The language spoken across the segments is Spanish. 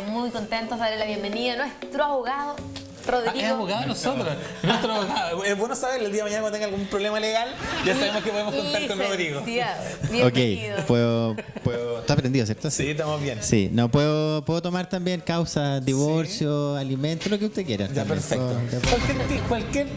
Muy contentos de darle la bienvenida a nuestro abogado, Rodrigo. Es abogado de nosotros, nuestro abogado. Es bueno saber el día de mañana cuando tenga algún problema legal, ya sabemos que podemos contar con Rodrigo. Bienvenido. Ok, puedo. Está prendido, ¿cierto? Sí, estamos bien. Sí, no puedo tomar también causas, divorcio, alimentos, lo que usted quiera. Ya, también. perfecto. Cualquier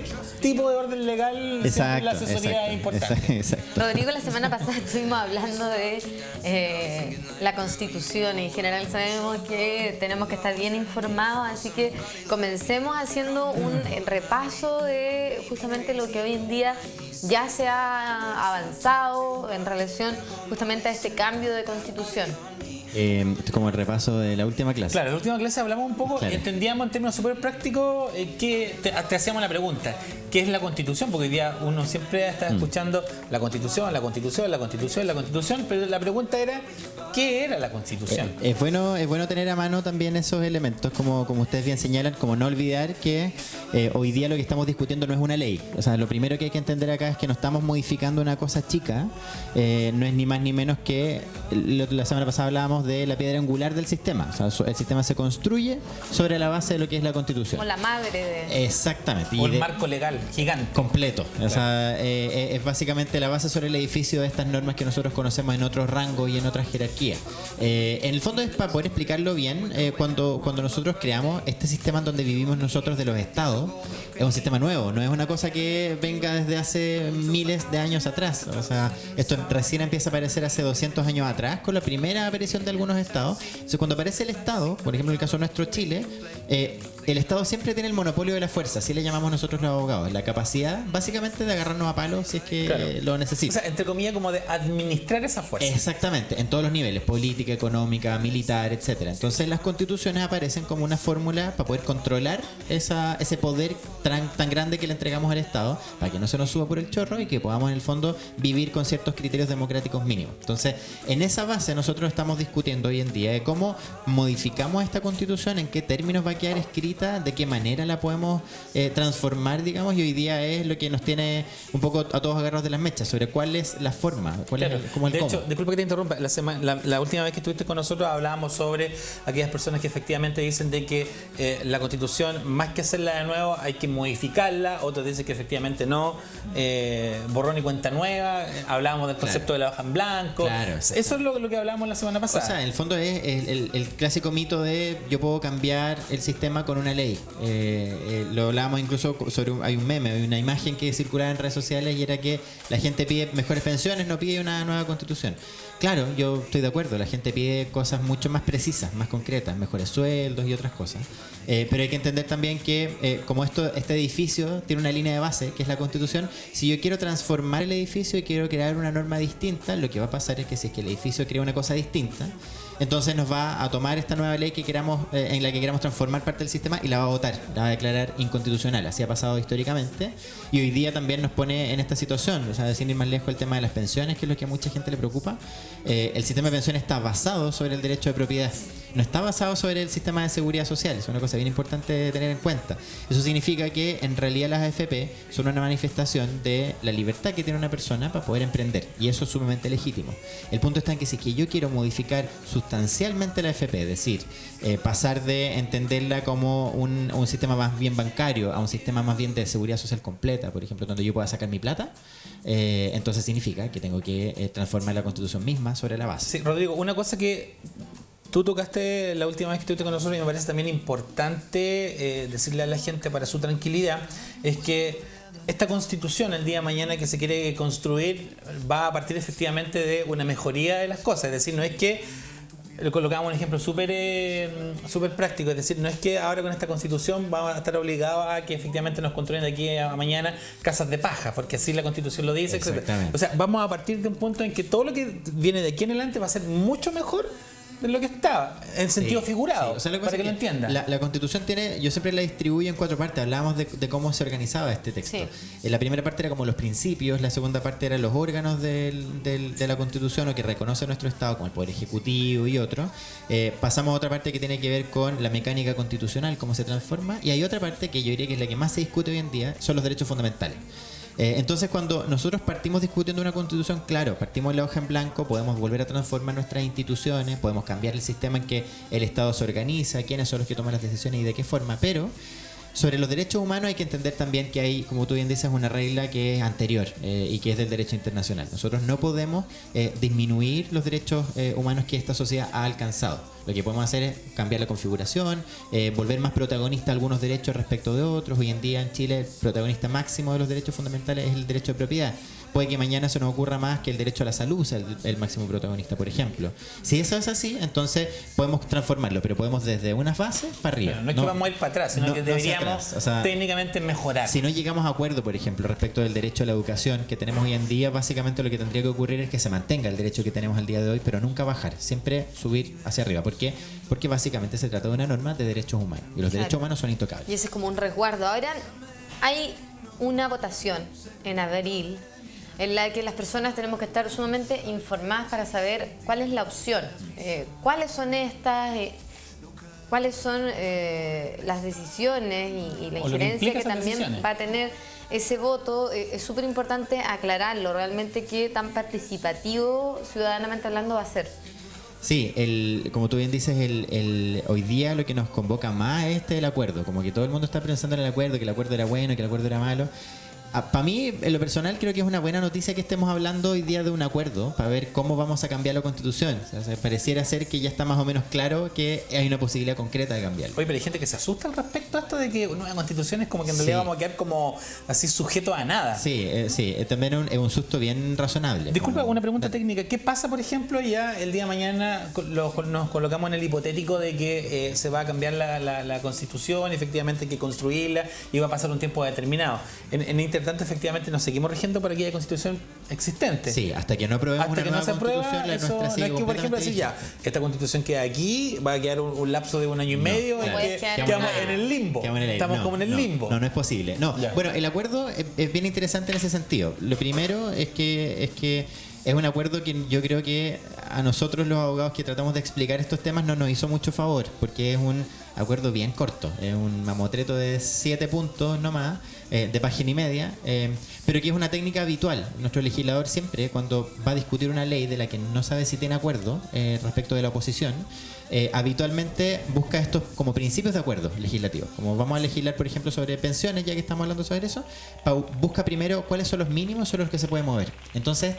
tipo de orden legal, siempre la asesoría es importante. Exacto. Rodrigo, la semana pasada estuvimos hablando de la Constitución y en general sabemos que tenemos que estar bien informados, así que comencemos haciendo un repaso de justamente lo que hoy en día ya se ha avanzado en relación justamente a este cambio de Constitución. Como el repaso de la última clase. Claro, en la última clase hablamos un poco, Claro. entendíamos en términos súper prácticos que te hacíamos la pregunta, ¿qué es la Constitución? Porque hoy día uno siempre está escuchando la Constitución, pero la pregunta era, ¿qué era la Constitución? Es bueno tener a mano también esos elementos, como ustedes bien señalan, como no olvidar que hoy día lo que estamos discutiendo no es una ley. O sea, lo primero que hay que entender acá es que no estamos modificando una cosa chica, no es ni más ni menos que la semana pasada hablábamos de la piedra angular del sistema. O sea, el sistema se construye sobre la base de lo que es la Constitución. Como la madre de... Exactamente. O el marco legal gigante. Completo. Claro. O sea, es básicamente la base sobre el edificio de estas normas que nosotros conocemos en otros rangos y en otras jerarquías. En el fondo es para poder explicarlo bien, cuando nosotros creamos este sistema en donde vivimos nosotros de los estados, es un sistema nuevo, no es una cosa que venga desde hace miles de años atrás. O sea, esto recién empieza a aparecer hace 200 años atrás con la primera aparición de algunos estados. Entonces, cuando aparece el estado, por ejemplo en el caso nuestro Chile, el estado siempre tiene el monopolio de la fuerza, así le llamamos nosotros los abogados, la capacidad básicamente de agarrarnos a palos si es que Claro. lo necesita. O sea, entre comillas, como de administrar esa fuerza. Exactamente, en todos los niveles, política, económica, militar, etcétera. Entonces las constituciones aparecen como una fórmula para poder controlar ese poder tan grande que le entregamos al Estado, para que no se nos suba por el chorro y que podamos en el fondo vivir con ciertos criterios democráticos mínimos. Entonces, en esa base nosotros estamos discutiendo hoy en día de cómo modificamos esta constitución, en qué términos va a quedar escrita, de qué manera la podemos transformar, digamos, y hoy día es lo que nos tiene un poco a todos agarrados de las mechas, sobre cuál es la forma, cuál Claro. es como el De cómo. hecho, disculpa que te interrumpa, la última vez que estuviste con nosotros hablábamos sobre aquellas personas que efectivamente dicen de que la Constitución, más que hacerla de nuevo, hay que modificarla, otros dicen que efectivamente no, borrón y cuenta nueva, hablábamos del concepto de la hoja en blanco. Claro, eso es lo que hablábamos la semana pasada. O sea, en el fondo es el clásico mito de yo puedo cambiar el sistema con una ley. Lo hablábamos incluso sobre hay un meme, hay una imagen que circulaba en redes sociales y era que la gente pide mejores pensiones, no pide una nueva constitución. Claro, yo estoy de acuerdo, la gente pide cosas mucho más precisas, más concretas, mejores sueldos y otras cosas. Pero hay que entender también que como este edificio tiene una línea de base, que es la Constitución, si yo quiero transformar el edificio y quiero crear una norma distinta, lo que va a pasar es que si es que el edificio crea una cosa distinta, entonces nos va a tomar esta nueva ley que queramos, en la que queramos transformar parte del sistema y la va a votar, la va a declarar inconstitucional. Así ha pasado históricamente y hoy día también nos pone en esta situación. O sea, sin ir más lejos, el tema de las pensiones, que es lo que a mucha gente le preocupa. El sistema de pensiones está basado sobre el derecho de propiedad, no está basado sobre el sistema de seguridad social. Es una cosa bien importante de tener en cuenta. Eso significa que en realidad las AFP son una manifestación de la libertad que tiene una persona para poder emprender, y eso es sumamente legítimo. El punto está en que si es que yo quiero modificar sustancialmente la AFP, es decir, pasar de entenderla como un sistema más bien bancario a un sistema más bien de seguridad social completa, por ejemplo, donde yo pueda sacar mi plata, entonces significa que tengo que transformar la Constitución misma sobre la base. Sí, Rodrigo, una cosa que tú tocaste la última vez que estuviste con nosotros y me parece también importante decirle a la gente para su tranquilidad, es que esta Constitución el día de mañana que se quiere construir va a partir efectivamente de una mejoría de las cosas. Es decir, no es que le colocamos un ejemplo súper práctico, es decir, no es que ahora con esta Constitución vamos a estar obligados a que efectivamente nos construyan de aquí a mañana casas de paja, porque así la Constitución lo dice, etc. O sea, vamos a partir de un punto en que todo lo que viene de aquí en adelante va a ser mucho mejor de lo que estaba, en sentido figurado, O sea, para que lo entienda. La Constitución tiene, yo siempre la distribuyo en 4 partes. Hablábamos de cómo se organizaba este texto. Sí. La primera parte era como los principios, la segunda parte eran los órganos de la Constitución o que reconoce nuestro Estado, como el Poder Ejecutivo y otros. Pasamos a otra parte que tiene que ver con la mecánica constitucional, cómo se transforma, y hay otra parte que yo diría que es la que más se discute hoy en día, son los derechos fundamentales. Entonces, cuando nosotros partimos discutiendo una constitución, claro, partimos la hoja en blanco, podemos volver a transformar nuestras instituciones, podemos cambiar el sistema en que el Estado se organiza, quiénes son los que toman las decisiones y de qué forma, pero sobre los derechos humanos hay que entender también que hay, como tú bien dices, una regla que es anterior y que es del derecho internacional. Nosotros no podemos disminuir los derechos humanos que esta sociedad ha alcanzado. Lo que podemos hacer es cambiar la configuración, volver más protagonista algunos derechos respecto de otros. Hoy en día en Chile el protagonista máximo de los derechos fundamentales es el derecho de propiedad. Puede que mañana se nos ocurra más que el derecho a la salud sea el máximo protagonista, por ejemplo. Si eso es así, entonces podemos transformarlo, pero podemos desde una fase para arriba. Claro, no es que vamos a ir para atrás, sino que deberíamos técnicamente mejorar. Si no llegamos a acuerdo, por ejemplo, respecto del derecho a la educación que tenemos hoy en día, básicamente lo que tendría que ocurrir es que se mantenga el derecho que tenemos al día de hoy, pero nunca bajar, siempre subir hacia arriba. ¿Por qué? Porque básicamente se trata de una norma de derechos humanos y los derechos humanos son intocables. Y ese es como un resguardo. Ahora hay una votación en abril en la que las personas tenemos que estar sumamente informadas para saber cuál es la opción, cuáles son estas, cuáles son las decisiones y la injerencia que también va a tener ese voto. Es súper importante aclararlo, realmente qué tan participativo ciudadanamente hablando va a ser. Sí, como tú bien dices, hoy día lo que nos convoca más es el acuerdo, como que todo el mundo está pensando en el acuerdo, que el acuerdo era bueno, que el acuerdo era malo. Para mí, en lo personal, creo que es una buena noticia que estemos hablando hoy día de un acuerdo para ver cómo vamos a cambiar la Constitución. O sea, pareciera ser que ya está más o menos claro que hay una posibilidad concreta de cambiarlo. Oye, pero hay gente que se asusta al respecto a esto de que una constitución es como que en realidad vamos a quedar como así sujetos a nada. Sí, también es un susto bien razonable. Disculpa, una pregunta técnica. ¿Qué pasa, por ejemplo, ya el día de mañana nos colocamos en el hipotético de que se va a cambiar la constitución, efectivamente hay que construirla y va a pasar un tiempo determinado? En intertanto, efectivamente, nos seguimos rigiendo por aquella constitución existente. Sí, hasta que no aprobemos una nueva constitución, la nuestra no es que, por ejemplo, decir ya, esta constitución queda aquí, va a quedar un lapso de 1 año y medio en que quedamos en el limbo. Estamos como en el limbo. No es posible. Bueno, el acuerdo es bien interesante en ese sentido. Lo primero es que es un acuerdo que yo creo que a nosotros los abogados que tratamos de explicar estos temas no nos hizo mucho favor, porque es un acuerdo bien corto, es un mamotreto de 7 puntos nomás, de página y media, pero que es una técnica habitual. Nuestro legislador siempre, cuando va a discutir una ley de la que no sabe si tiene acuerdo respecto de la oposición, habitualmente busca estos como principios de acuerdo legislativos. Como vamos a legislar, por ejemplo, sobre pensiones, ya que estamos hablando sobre eso, busca primero cuáles son los mínimos sobre los que se puede mover. Entonces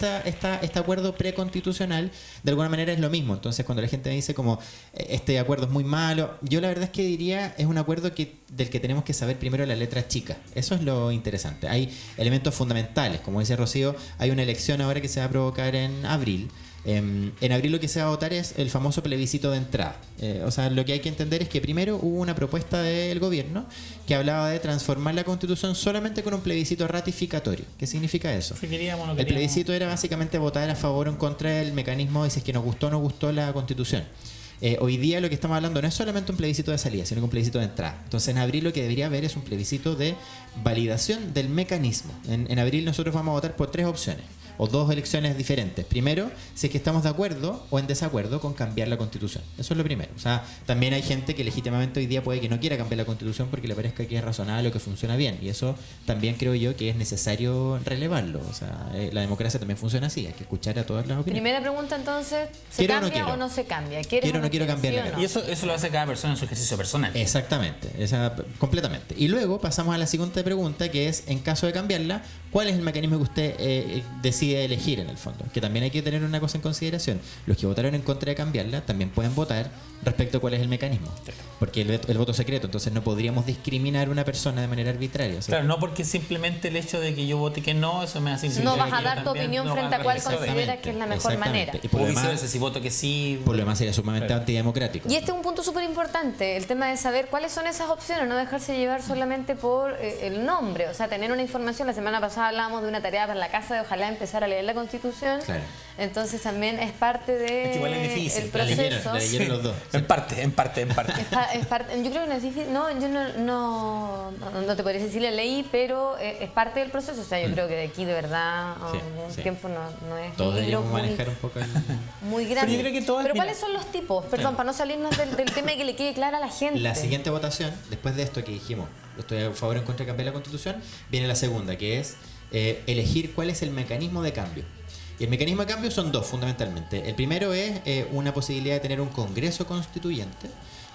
este acuerdo preconstitucional de alguna manera es lo mismo. Entonces cuando la gente me dice como este acuerdo es muy malo, yo la verdad es que diría es un acuerdo del que tenemos que saber primero la letra chica. Eso es lo interesante. Hay elementos fundamentales, como dice Rocío, hay una elección ahora que se va a provocar en abril. En abril lo que se va a votar es el famoso plebiscito de entrada. O sea, lo que hay que entender es que primero hubo una propuesta del gobierno que hablaba de transformar la Constitución solamente con un plebiscito ratificatorio. ¿Qué significa eso? El plebiscito era básicamente votar a favor o en contra del mecanismo y si es que nos gustó o no gustó la Constitución. Hoy día lo que estamos hablando no es solamente un plebiscito de salida, sino que un plebiscito de entrada. Entonces en abril lo que debería haber es un plebiscito de validación del mecanismo. En abril nosotros vamos a votar por 3 opciones o 2 elecciones diferentes. Primero, si es que estamos de acuerdo o en desacuerdo con cambiar la Constitución. Eso es lo primero. O sea, también hay gente que legítimamente hoy día puede que no quiera cambiar la Constitución porque le parezca que es razonable o que funciona bien. Y eso también creo yo que es necesario relevarlo. O sea, la democracia también funciona así. Hay que escuchar a todas las opiniones. Primera pregunta entonces, ¿se cambia o no se cambia? Quiero o no quiero cambiar. Y eso lo hace cada persona en su ejercicio personal. Exactamente, completamente. Y luego pasamos a la siguiente pregunta, que es, en caso de cambiarla, ¿cuál es el mecanismo que usted decide elegir en el fondo? Que también hay que tener una cosa en consideración. Los que votaron en contra de cambiarla también pueden votar respecto a cuál es el mecanismo. Porque el voto secreto, entonces no podríamos discriminar a una persona de manera arbitraria. O sea, claro, no porque simplemente el hecho de que yo vote que no, eso me hace no vas a dar tu opinión frente a cuál consideras que es la mejor manera. Y por lo demás, si voto que sí... Por lo demás sería sumamente antidemocrático. Y este es un punto súper importante, el tema de saber cuáles son esas opciones, no dejarse llevar solamente por el nombre, o sea, tener una información. La semana pasada hablábamos de una tarea para la casa de ojalá empezar a leer la Constitución. Claro. Entonces también es parte de igual es difícil. el proceso. La leyeron los dos. En parte. Es parte. Yo creo que no es difícil. No, yo no te podría decir la leí, pero es parte del proceso. O sea, yo creo que de aquí de verdad un tiempo no es todos un libro manejar un poco muy grande. Pero yo creo que todas, pero ¿cuáles son los tipos? Perdón, para no salirnos del tema y que le quede clara a la gente. La siguiente votación, después de esto que dijimos, estoy a favor o en contra de cambiar la Constitución, viene la segunda, que es elegir cuál es el mecanismo de cambio. Y el mecanismo de cambio son dos, fundamentalmente. El primero es una posibilidad de tener un Congreso Constituyente.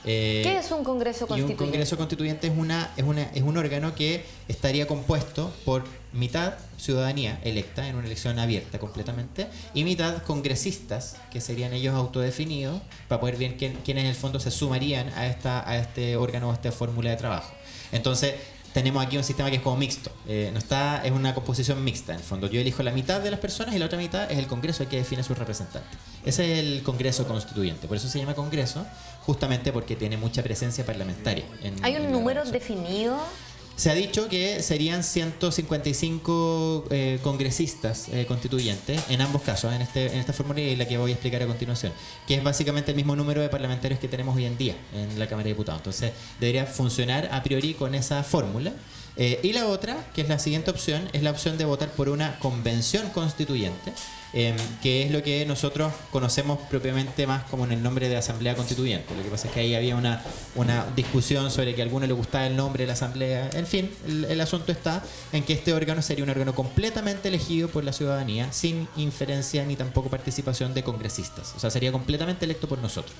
¿Qué es un Congreso Constituyente? Y un Congreso Constituyente es un órgano que estaría compuesto por mitad ciudadanía electa, en una elección abierta completamente, y mitad congresistas, que serían ellos autodefinidos, para poder ver quiénes en el fondo se sumarían a este órgano o a esta fórmula de trabajo. Entonces, tenemos aquí un sistema que es como mixto. Es una composición mixta, en el fondo. Yo elijo la mitad de las personas y la otra mitad es el Congreso el que define a sus representantes. Ese es el Congreso Constituyente. Por eso se llama Congreso, justamente porque tiene mucha presencia parlamentaria. ¿Hay un número definido? Se ha dicho que serían 155 congresistas constituyentes, en ambos casos, en esta fórmula y la que voy a explicar a continuación, que es básicamente el mismo número de parlamentarios que tenemos hoy en día en la Cámara de Diputados. Entonces, debería funcionar a priori con esa fórmula. Y la otra, que es la siguiente opción, es la opción de votar por una convención constituyente, que es lo que nosotros conocemos propiamente más como en el nombre de Asamblea Constituyente. Lo que pasa es que ahí había una discusión sobre que a alguno le gustaba el nombre de la Asamblea. En fin, el asunto está en que este órgano sería un órgano completamente elegido por la ciudadanía, sin inferencia ni tampoco participación de congresistas. O sea, sería completamente electo por nosotros.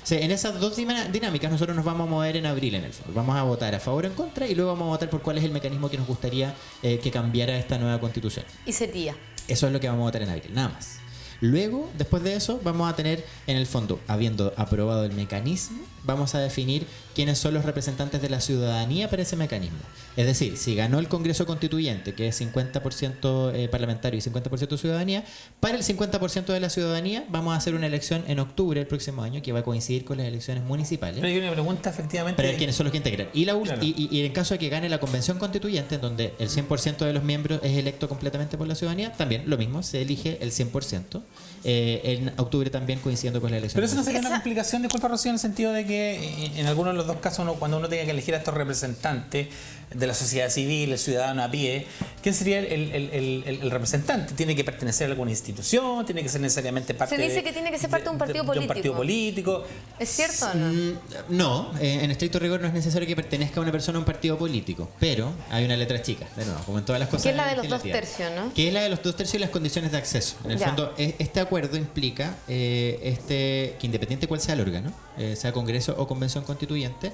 En esas dos dinámicas nosotros nos vamos a mover en abril en el fondo. Vamos a votar a favor o en contra y luego vamos a votar por cuál es el mecanismo que nos gustaría que cambiara esta nueva constitución. ¿Y sería? Eso es lo que vamos a votar en abril, nada más. Luego, después de eso, vamos a tener, en el fondo, habiendo aprobado el mecanismo, vamos a definir quiénes son los representantes de la ciudadanía para ese mecanismo. Es decir, si ganó el Congreso Constituyente, que es 50% parlamentario y 50% ciudadanía, para el 50% de la ciudadanía vamos a hacer una elección en octubre del próximo año, que va a coincidir con las elecciones municipales. Pero hay una pregunta, efectivamente. Para ver quiénes son los que integran. Y, Claro. y en caso de que gane la Convención Constituyente, en donde el 100% de los miembros es electo completamente por la ciudadanía, también lo mismo, se elige el 100%. En octubre también coincidiendo con la elección. Pero eso no sería una complicación, disculpa Rocío, en el sentido de que en algunos de los dos casos, cuando uno tenga que elegir a estos representantes de la sociedad civil, el ciudadano a pie, ¿quién sería el representante? ¿Tiene que pertenecer a alguna institución? ¿Tiene que ser necesariamente parte Se dice que tiene que ser parte de un partido político. De un partido político. ¿Es cierto o no? No, en estricto rigor no es necesario que pertenezca a una persona a un partido político, pero hay una letra chica, de nuevo, como en todas las cosas. Que es la de los legislativas. 2 tercios, ¿no? Que es la de los 2 tercios y las condiciones de acceso. En el Ya. fondo, este acuerdo implica que independiente cuál sea el órgano, sea Congreso o Convención Constituyente,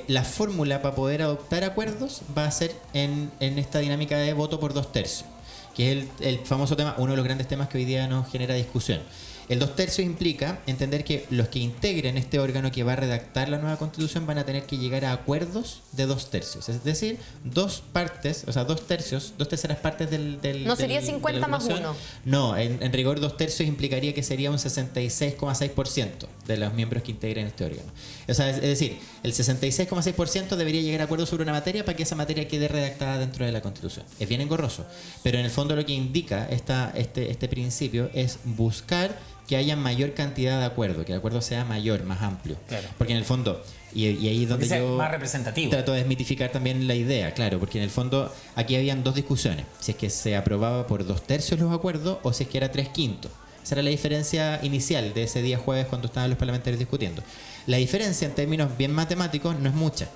la fórmula para poder adoptar acuerdos va a ser en esta dinámica de voto por 2 tercios, que es el famoso tema, uno de los grandes temas que hoy día nos genera discusión. El 2 tercios implica entender que los que integren este órgano que va a redactar la nueva constitución van a tener que llegar a acuerdos de 2 tercios. Es decir, 2 partes, o sea, 2 tercios, 2 terceras partes del ¿No sería de la 50 más votación. 1? No, en rigor 2 tercios implicaría que sería un 66,6% de los miembros que integren este órgano. O sea, es decir, el 66,6% debería llegar a acuerdos sobre una materia para que esa materia quede redactada dentro de la constitución. Es bien engorroso, pero en el fondo lo que indica este principio es buscar que haya mayor cantidad de acuerdo, que el acuerdo sea mayor, más amplio. Claro. Porque en el fondo, y ahí es donde sea yo más representativo. trato de desmitificar también la idea, claro, porque en el fondo aquí habían dos discusiones, si es que se aprobaba por 2 tercios los acuerdos o si es que era 3/5. Esa era la diferencia inicial de ese día jueves cuando estaban los parlamentarios discutiendo. La diferencia en términos bien matemáticos no es mucha.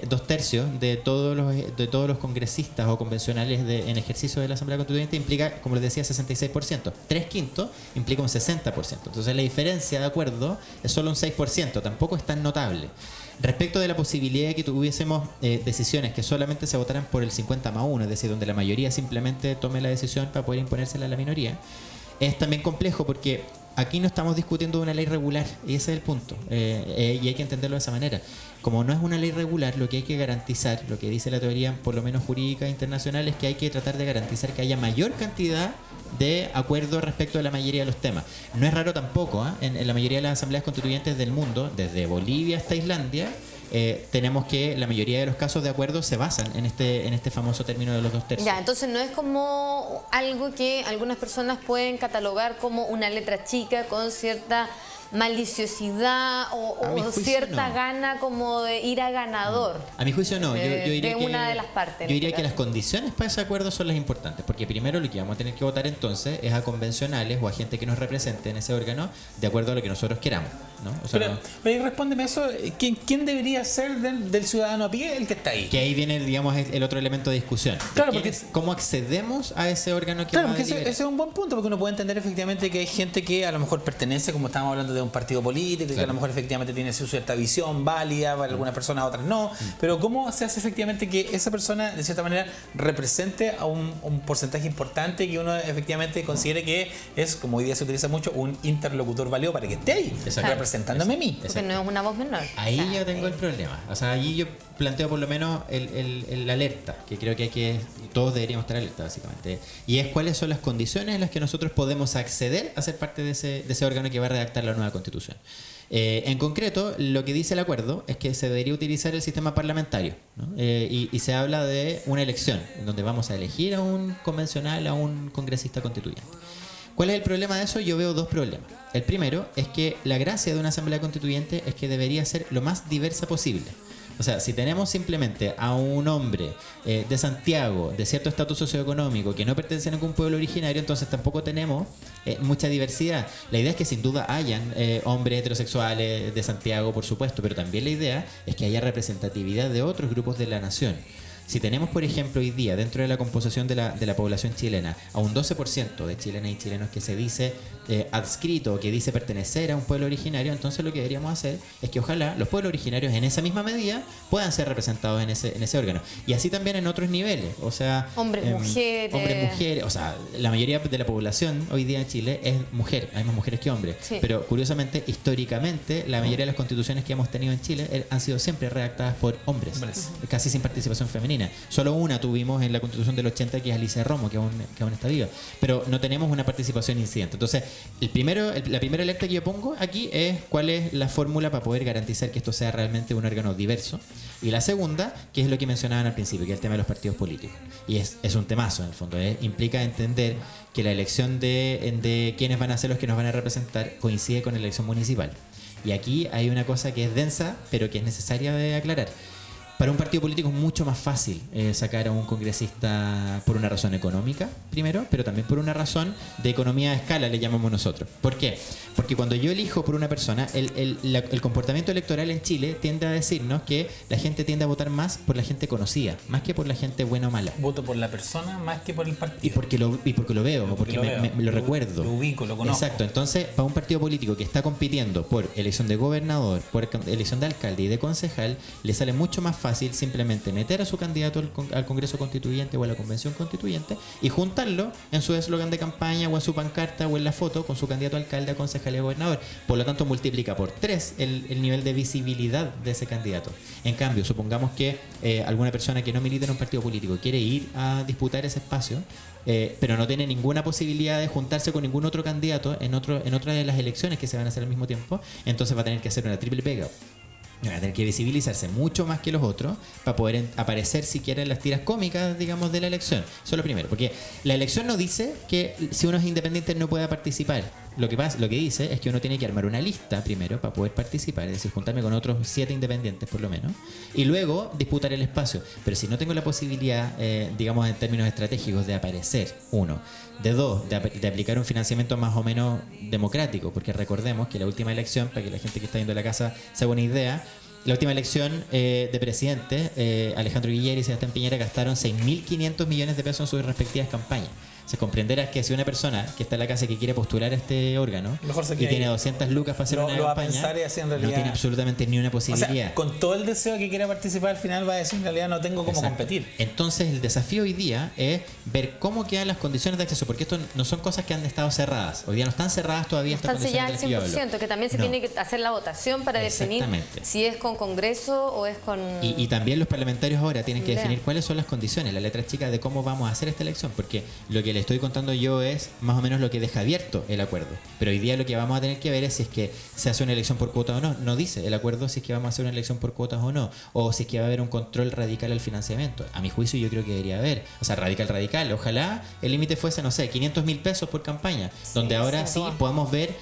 2 tercios de todos los congresistas o convencionales en ejercicio de la Asamblea Constituyente implica, como les decía, 66%. 3/5 implica un 60%. Entonces la diferencia de acuerdo es solo un 6%, tampoco es tan notable. Respecto de la posibilidad de que tuviésemos decisiones que solamente se votaran por el 50+1, es decir, donde la mayoría simplemente tome la decisión para poder imponérsela a la minoría, es también complejo porque aquí no estamos discutiendo una ley regular y ese es el punto, y hay que entenderlo de esa manera. Como no es una ley regular, lo que hay que garantizar, lo que dice la teoría por lo menos jurídica internacional, es que hay que tratar de garantizar que haya mayor cantidad de acuerdos respecto de la mayoría de los temas. No es raro tampoco, en la mayoría de las asambleas constituyentes del mundo, desde Bolivia hasta Islandia, tenemos que la mayoría de los casos de acuerdo se basan en este famoso término de los 2 tercios. Ya, entonces no es como algo que algunas personas pueden catalogar como una letra chica con cierta maliciosidad A mi o juicio, cierta no. gana como de ir a ganador. A mi juicio no, yo diría de que, una de las partes. yo diría que las condiciones para ese acuerdo son las importantes, porque primero lo que vamos a tener que votar entonces es a convencionales o a gente que nos represente en ese órgano de acuerdo a lo que nosotros queramos, ¿no? O sea, Pero, oye, respóndeme eso. ¿Quién debería ser del ciudadano a pie el que está ahí? que ahí viene, digamos, el otro elemento de discusión. Claro, ¿Quién porque- es- ¿Cómo accedemos a ese órgano que Claro, va a porque ese deliberar? es un buen punto, porque uno puede entender efectivamente que hay gente que a lo mejor pertenece, como estábamos hablando, de un partido político, y que a Claro. lo mejor efectivamente tiene su cierta visión válida, para algunas personas, otras no. Pero ¿cómo se hace efectivamente que esa persona, de cierta manera, represente a un porcentaje importante que uno efectivamente considere que es, como hoy día se utiliza mucho, un interlocutor válido para que esté ahí, Exacto. representándome a mí? Porque no es una voz menor. Ahí O sea, yo tengo el problema. O sea, ahí yo planteo por lo menos el alerta, que creo que todos deberíamos estar alerta, básicamente. Y es cuáles son las condiciones en las que nosotros podemos acceder a ser parte de ese órgano que va a redactar la nueva Constitución. En concreto, lo que dice el acuerdo es que se debería utilizar el sistema parlamentario, ¿no? Y se habla de una elección, en donde vamos a elegir a un convencional, a un congresista constituyente. ¿Cuál es el problema de eso? Yo veo dos problemas. El primero es que la gracia de una asamblea constituyente es que debería ser lo más diversa posible. O sea, si tenemos simplemente a un hombre de Santiago, de cierto estatus socioeconómico, que no pertenece a ningún pueblo originario, entonces tampoco tenemos mucha diversidad. La idea es que sin duda hayan hombres heterosexuales de Santiago, por supuesto, pero también la idea es que haya representatividad de otros grupos de la nación. Si tenemos, por ejemplo, hoy día, dentro de la composición de la población chilena, a un 12% de chilenas y chilenos que se dice adscrito, que dice pertenecer a un pueblo originario, entonces lo que deberíamos hacer es que ojalá los pueblos originarios en esa misma medida puedan ser representados en ese órgano. Y así también en otros niveles, o sea... Hombres, mujeres. o sea, la mayoría de la población hoy día en Chile es mujer, hay más mujeres que hombres. Sí. Pero curiosamente, históricamente, la mayoría de las constituciones que hemos tenido en Chile han sido siempre redactadas por hombres, casi sin participación femenina. Solo una tuvimos en la Constitución del 80, que es Alicia Romo, que aún está viva. Pero no tenemos una participación incidente. Entonces, la primera alerta que yo pongo aquí es cuál es la fórmula para poder garantizar que esto sea realmente un órgano diverso. Y la segunda, que es lo que mencionaban al principio, que es el tema de los partidos políticos. Y es un temazo, en el fondo. Implica entender que la elección de quiénes van a ser los que nos van a representar coincide con la elección municipal. Y aquí hay una cosa que es densa, pero que es necesaria de aclarar. Para un partido político es mucho más fácil sacar a un congresista por una razón económica, primero, pero también por una razón de economía a escala, le llamamos nosotros. ¿Por qué? Porque cuando yo elijo por una persona, el comportamiento electoral en Chile tiende a decirnos que la gente tiende a votar más por la gente conocida, más que por la gente buena o mala. Voto por la persona más que por el partido. Y porque lo veo, o porque me lo recuerdo. Lo ubico, lo conozco. Exacto. Entonces, para un partido político que está compitiendo por elección de gobernador, por elección de alcalde y de concejal, le sale mucho más fácil simplemente meter a su candidato al Congreso Constituyente o a la Convención Constituyente y juntarlo en su eslogan de campaña o en su pancarta o en la foto con su candidato a alcalde, a concejal y a gobernador. Por lo tanto, multiplica por 3 el nivel de visibilidad de ese candidato. En cambio, supongamos que alguna persona que no milita en un partido político quiere ir a disputar ese espacio, pero no tiene ninguna posibilidad de juntarse con ningún otro candidato en otra de las elecciones que se van a hacer al mismo tiempo, entonces va a tener que hacer una triple pega. Va a tener que visibilizarse mucho más que los otros para poder aparecer siquiera en las tiras cómicas, digamos, de la elección. Eso es lo primero, porque la elección no dice que si uno es independiente no pueda participar. Lo que dice es que uno tiene que armar una lista primero para poder participar, es decir, juntarme con otros 7 independientes por lo menos, y luego disputar el espacio. Pero si no tengo la posibilidad, digamos, en términos estratégicos, de aparecer, uno, de dos, de aplicar un financiamiento más o menos democrático, porque recordemos que la última elección, para que la gente que está viendo la casa se haga una idea, la última elección de presidente, Alejandro Guillier y Sebastián Piñera gastaron 6.500 millones de pesos en sus respectivas campañas. Se comprenderá que si una persona que está en la casa que quiere postular a este órgano y tiene 200 lucas para hacer una lo va a campaña, pensar y así en realidad no tiene absolutamente ni una posibilidad. O sea, con todo el deseo que quiera participar, al final va a decir, en realidad no tengo cómo competir. Entonces el desafío hoy día es ver cómo quedan las condiciones de acceso, porque esto no son cosas que han estado cerradas. Hoy día no están cerradas todavía estas Están selladas condiciones al de las que yo 100%, que también se No. tiene que hacer la votación para definir si es con Congreso o es con... Y también los parlamentarios ahora tienen que Idea. definir cuáles son las condiciones, la letra chica de cómo vamos a hacer esta elección, porque lo que estoy contando yo es más o menos lo que deja abierto el acuerdo. Pero hoy día lo que vamos a tener que ver es si es que se hace una elección por cuotas o no. No dice el acuerdo si es que vamos a hacer una elección por cuotas o no. O si es que va a haber un control radical al financiamiento. A mi juicio yo creo que debería haber. O sea, radical. Ojalá el límite fuese, no sé, 500.000 pesos por campaña. Donde ahora sí podamos ver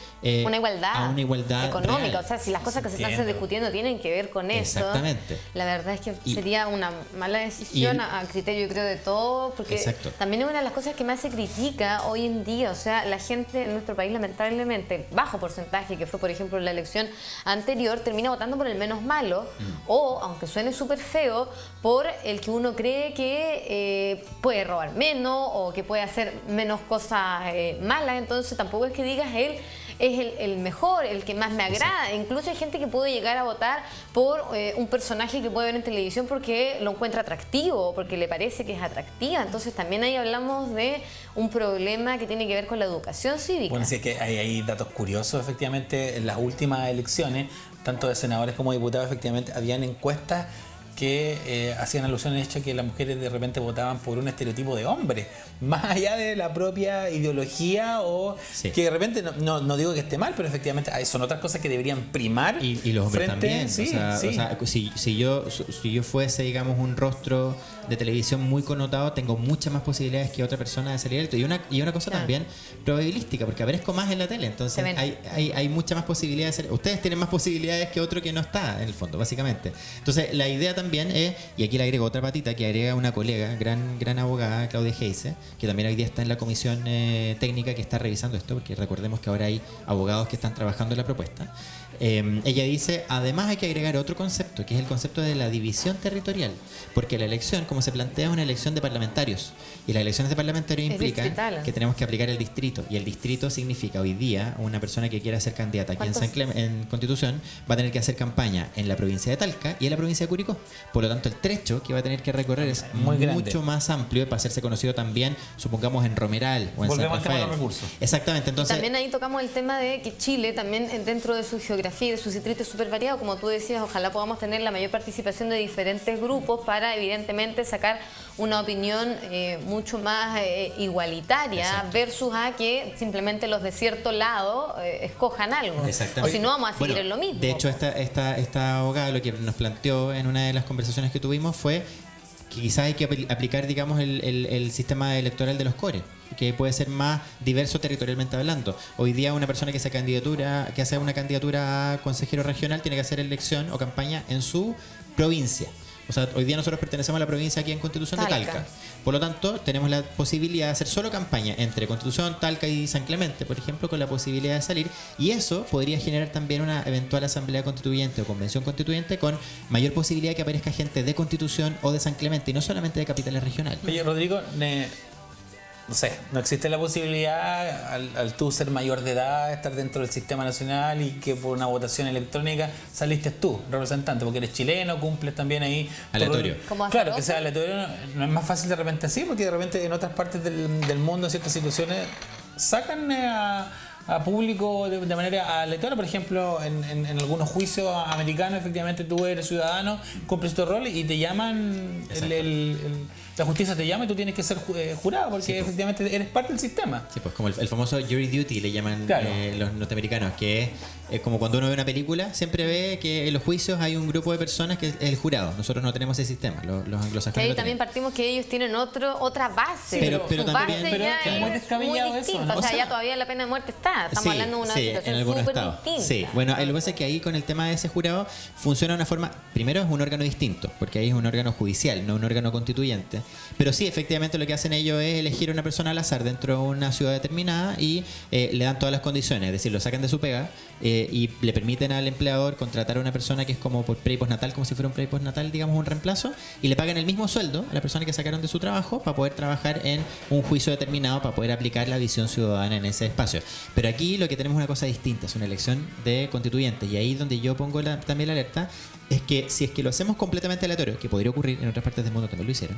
una igualdad económica. Real. O sea, si las cosas que se están discutiendo tienen que ver con eso. Exactamente. La verdad es que sería una mala decisión a criterio, yo creo, de todo. Porque también es una de las cosas que más se critica hoy en día. O sea, la gente en nuestro país, lamentablemente, bajo porcentaje, que fue, por ejemplo, la elección anterior, termina votando por el menos malo. O, aunque suene súper feo, por el que uno cree que puede robar menos o que puede hacer menos cosas malas. Entonces, tampoco es que digas él es el mejor, el que más me agrada. Exacto. Incluso hay gente que puede llegar a votar por un personaje que puede ver en televisión porque lo encuentra atractivo, porque le parece que es atractiva. Entonces también ahí hablamos de un problema que tiene que ver con la educación cívica. Bueno, sí, es que hay datos curiosos, efectivamente. En las últimas elecciones, tanto de senadores como diputados, efectivamente, habían encuestas que hacían alusión al hecho de que las mujeres de repente votaban por un estereotipo de hombre, más allá de la propia ideología o que de repente, no digo que esté mal, pero efectivamente son otras cosas que deberían primar. Y los hombres también. Sí, o sea, si yo fuese, digamos, un rostro de televisión muy connotado, tengo muchas más posibilidades que otra persona de salir electo. Y una cosa también probabilística, porque aparezco más en la tele, entonces hay muchas más posibilidades de ser. Ustedes tienen más posibilidades que otro que no está, en el fondo, básicamente. Entonces, la idea también es, y aquí le agrego otra patita, que agrega una colega, gran abogada, Claudia Heise, que también hoy día está en la comisión técnica que está revisando esto, porque recordemos que ahora hay abogados que están trabajando en la propuesta. Ella dice, además hay que agregar otro concepto, que es el concepto de la división territorial, porque la elección, como se plantea, es una elección de parlamentarios, y las elecciones de parlamentarios implican que tenemos que aplicar el distrito, y el distrito significa hoy día una persona que quiera ser candidata aquí en Constitución va a tener que hacer campaña en la provincia de Talca y en la provincia de Curicó. Por lo tanto, el trecho que va a tener que recorrer es mucho más amplio para hacerse conocido también, supongamos, en Romeral o en San Rafael. Exactamente. Entonces, también ahí tocamos el tema de que Chile también, dentro de su geografía y de su distrito, es súper variado. Como tú decías, ojalá podamos tener la mayor participación de diferentes grupos para, evidentemente, sacar una opinión mucho más igualitaria versus a que simplemente los de cierto lado escojan algo. O si no, vamos a seguir en lo mismo. De hecho, esta abogada lo que nos planteó en una de las conversaciones que tuvimos fue que quizás hay que aplicar, digamos, el sistema electoral de los cores, que puede ser más diverso territorialmente hablando. Hoy día una persona que hace una candidatura a consejero regional tiene que hacer elección o campaña en su provincia. O sea, hoy día nosotros pertenecemos a la provincia aquí en Constitución de Talca. Por lo tanto, tenemos la posibilidad de hacer solo campaña entre Constitución, Talca y San Clemente, por ejemplo, con la posibilidad de salir. Y eso podría generar también una eventual asamblea constituyente o convención constituyente con mayor posibilidad de que aparezca gente de Constitución o de San Clemente y no solamente de capitales regionales. Oye, Rodrigo, no sé, no existe la posibilidad al tú ser mayor de edad, estar dentro del sistema nacional y que por una votación electrónica saliste tú, representante, porque eres chileno, cumples también ahí. Aleatorio. Claro, que sea aleatorio no es más fácil de repente así, porque de repente en otras partes del mundo, en ciertas situaciones, sacan a público de manera aleatoria. Por ejemplo, en algunos juicios americanos, efectivamente tú eres ciudadano, cumples tu rol y te llaman, la justicia te llama y tú tienes que ser jurado, porque efectivamente eres parte del sistema. Sí, pues como el famoso jury duty le llaman los norteamericanos, que es como cuando uno ve una película, siempre ve que en los juicios hay un grupo de personas que es el jurado. Nosotros no tenemos ese sistema, los anglosajones. Que ahí también partimos que ellos tienen otra base. Pero también es muy descabellado eso, ¿no? O sea, ya todavía la pena de muerte está. Estamos hablando de una situación súper distinta. Sí, bueno, lo que pasa es que ahí con el tema de ese jurado funciona de una forma, primero es un órgano distinto, porque ahí es un órgano judicial, no un órgano constituyente. Pero sí, efectivamente lo que hacen ellos es elegir a una persona al azar dentro de una ciudad determinada y le dan todas las condiciones, es decir, lo sacan de su pega y le permiten al empleador contratar a una persona que es como por pre y postnatal, como si fuera un pre y postnatal, digamos, un reemplazo, y le pagan el mismo sueldo a la persona que sacaron de su trabajo para poder trabajar en un juicio determinado, para poder aplicar la visión ciudadana en ese espacio. Pero aquí lo que tenemos es una cosa distinta, es una elección de constituyentes, y ahí donde yo pongo también la alerta es que si es que lo hacemos completamente aleatorio, que podría ocurrir en otras partes del mundo, también lo hicieron,